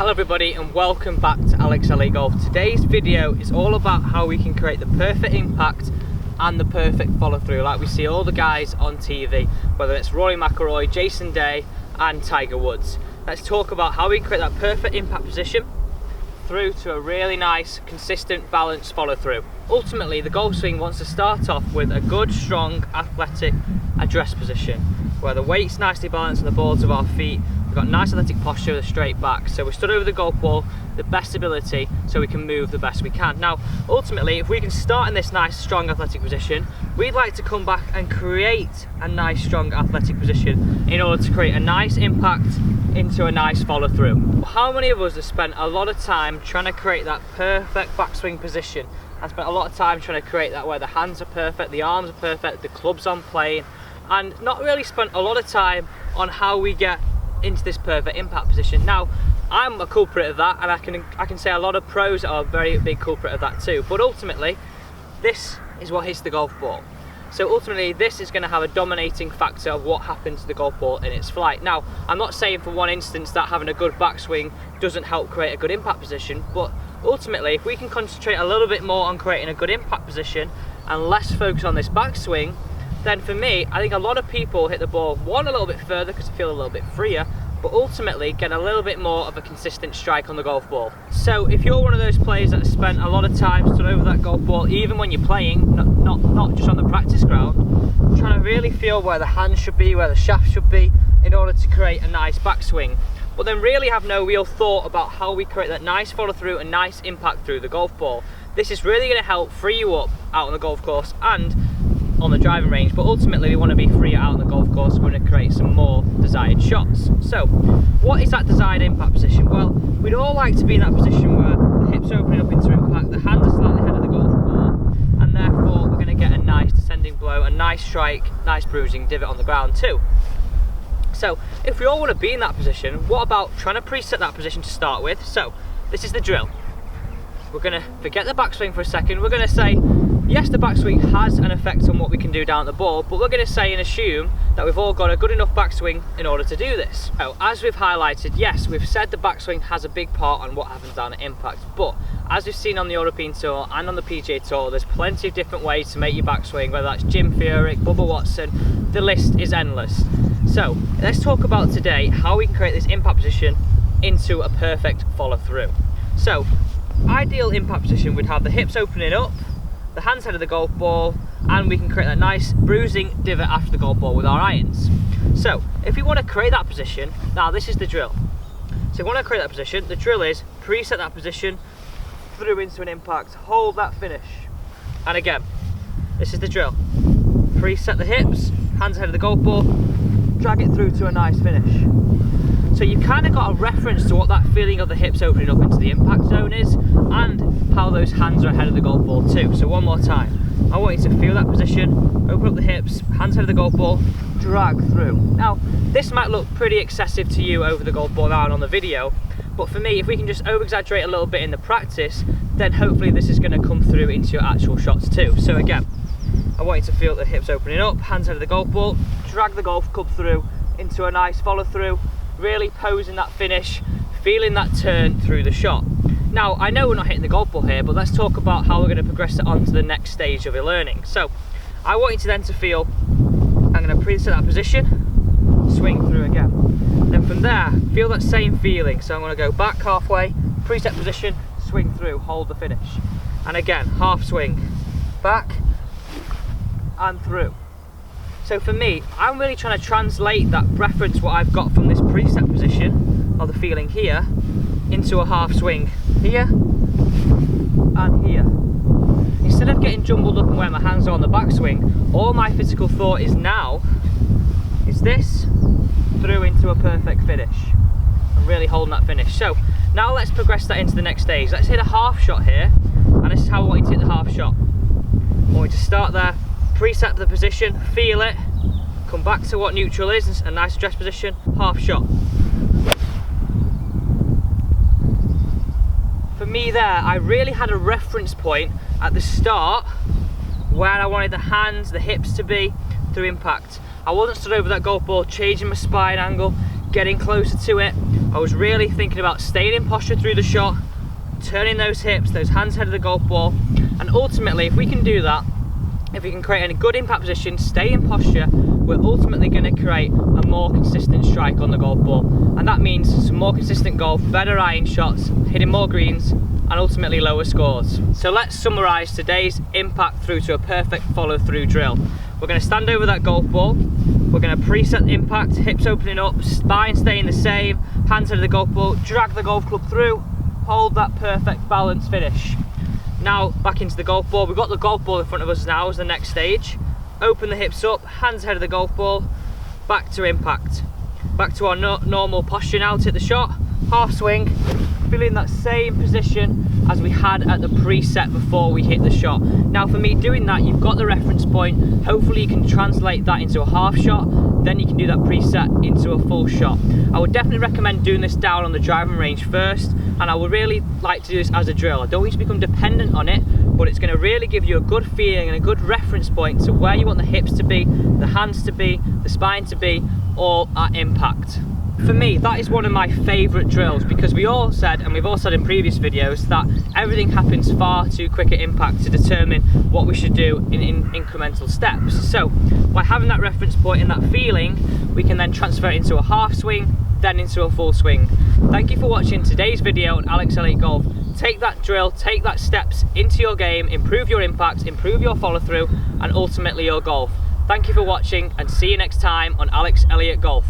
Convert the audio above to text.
Hello everybody and welcome back to AlexElliottGolf. Today's video is all about how we can create the perfect impact and the perfect follow through like we see all the guys on TV, whether it's Rory McIlroy, Jason Day and Tiger Woods. Let's talk about how we can create that perfect impact position through to a really nice, consistent, balanced follow through. Ultimately, the golf swing wants to start off with a good, strong, athletic address position where the weight's nicely balanced on the balls of our feet. We've got nice athletic posture with a straight back, so we're stood over the golf ball the best ability so we can move the best we can. Now ultimately, if we can start in this nice strong athletic position, we'd like to come back and create a nice strong athletic position in order to create a nice impact into a nice follow through. How many of us have spent a lot of time trying to create that perfect backswing position and spent a lot of time trying to create that where the hands are perfect, the arms are perfect, the club's on plane, and not really spent a lot of time on how we get into this perfect impact position. Now I'm a culprit of that, and I can say a lot of pros are a very big culprit of that too, but ultimately this is what hits the golf ball. So ultimately this is going to have a dominating factor of what happens to the golf ball in its flight. Now I'm not saying for one instance that having a good backswing doesn't help create a good impact position, but ultimately if we can concentrate a little bit more on creating a good impact position and less focus on this backswing, then for me, I think a lot of people hit the ball a little bit further because they feel a little bit freer, but ultimately get a little bit more of a consistent strike on the golf ball. So if you're one of those players that has spent a lot of time stood over that golf ball, even when you're playing, not just on the practice ground, trying to really feel where the hands should be, where the shaft should be, in order to create a nice backswing, but then really have no real thought about how we create that nice follow through and nice impact through the golf ball. This is really going to help free you up out on the golf course and on the driving range, but ultimately we want to be free out on the golf course. We're going to create some more desired shots. So what is that desired impact position? Well, we'd all like to be in that position where the hips are opening up into impact, the hands are slightly ahead of the golf ball, and therefore we're going to get a nice descending blow, a nice strike, nice bruising divot on the ground too. So if we all want to be in that position, what about trying to preset that position to start with? So this is the drill. We're going to forget the backswing for a second. We're going to say, yes, the backswing has an effect on what we can do down the ball, but we're going to say and assume that we've all got a good enough backswing in order to do this. So, as we've highlighted, yes, we've said the backswing has a big part on what happens down at impact, but as we've seen on the European Tour and on the PGA Tour, there's plenty of different ways to make your backswing, whether that's Jim Furyk, Bubba Watson, the list is endless. So let's talk about today how we can create this impact position into a perfect follow through. So ideal impact position would have the hips opening up, the hands head of the golf ball, and we can create that nice bruising divot after the golf ball with our irons. So if we want to create that position, now this is the drill. So if we want to create that position, the drill is preset that position through into an impact, hold that finish. And again, this is the drill. Preset the hips, hands ahead of the golf ball, drag it through to a nice finish. So you've kind of got a reference to what that feeling of the hips opening up into the impact zone is, and how those hands are ahead of the golf ball too. So one more time, I want you to feel that position, open up the hips, hands ahead of the golf ball, drag through. Now this might look pretty excessive to you over the golf ball now and on the video, but for me, if we can just over exaggerate a little bit in the practice, then hopefully this is going to come through into your actual shots too. So again, I want you to feel the hips opening up, hands ahead of the golf ball, drag the golf club through into a nice follow through, really posing that finish, feeling that turn through the shot. Now I know we're not hitting the golf ball here, but let's talk about how we're going to progress it on to the next stage of your learning. So I want you to then to feel, I'm going to preset that position, swing through again. Then from there, feel that same feeling. So I'm going to go back halfway, preset position, swing through, hold the finish. And again, half swing, back and through. So for me, I'm really trying to translate that reference, what I've got from this preset position, or the feeling here, into a half swing here and here. Instead of getting jumbled up and where my hands are on the backswing, all my physical thought is now, is this through into a perfect finish. I'm really holding that finish. So now let's progress that into the next stage. Let's hit a half shot here, and this is how I want you to hit the half shot. I want you to start there, preset the position, feel it, come back to what neutral is, a nice address position, half shot. For me there, I really had a reference point at the start where I wanted the hands, the hips to be through impact. I wasn't stood over that golf ball, changing my spine angle, getting closer to it, I was really thinking about staying in posture through the shot, turning those hips, those hands ahead of the golf ball, and ultimately if we can do that, if we can create a good impact position, stay in posture, we're ultimately going to create a more consistent strike on the golf ball. And that means some more consistent golf, better iron shots, hitting more greens, and ultimately lower scores. So let's summarise today's impact through to a perfect follow through drill. We're going to stand over that golf ball, we're going to preset the impact, hips opening up, spine staying the same, hands ahead of the golf ball, drag the golf club through, hold that perfect balance finish. Now back into the golf ball. We've got the golf ball in front of us now as the next stage. Open the hips up, hands ahead of the golf ball, back to impact. Back to our normal posture now to hit the shot, half swing, feeling that same position as we had at the preset before we hit the shot. Now for me doing that, you've got the reference point, hopefully you can translate that into a half shot, then you can do that preset into a full shot. I would definitely recommend doing this down on the driving range first, and I would really like to do this as a drill. I don't want you to become dependent on it, but it's going to really give you a good feeling and a good reference point to where you want the hips to be, the hands to be, the spine to be, all at impact. For me, that is one of my favourite drills because we all said, and we've all said in previous videos, that everything happens far too quick at impact to determine what we should do in incremental steps. So by having that reference point and that feeling, we can then transfer it into a half swing, then into a full swing. Thank you for watching today's video on Alex Elliott Golf. Take that drill, take that steps into your game, improve your impact, improve your follow through, and ultimately your golf. Thank you for watching and see you next time on Alex Elliott Golf.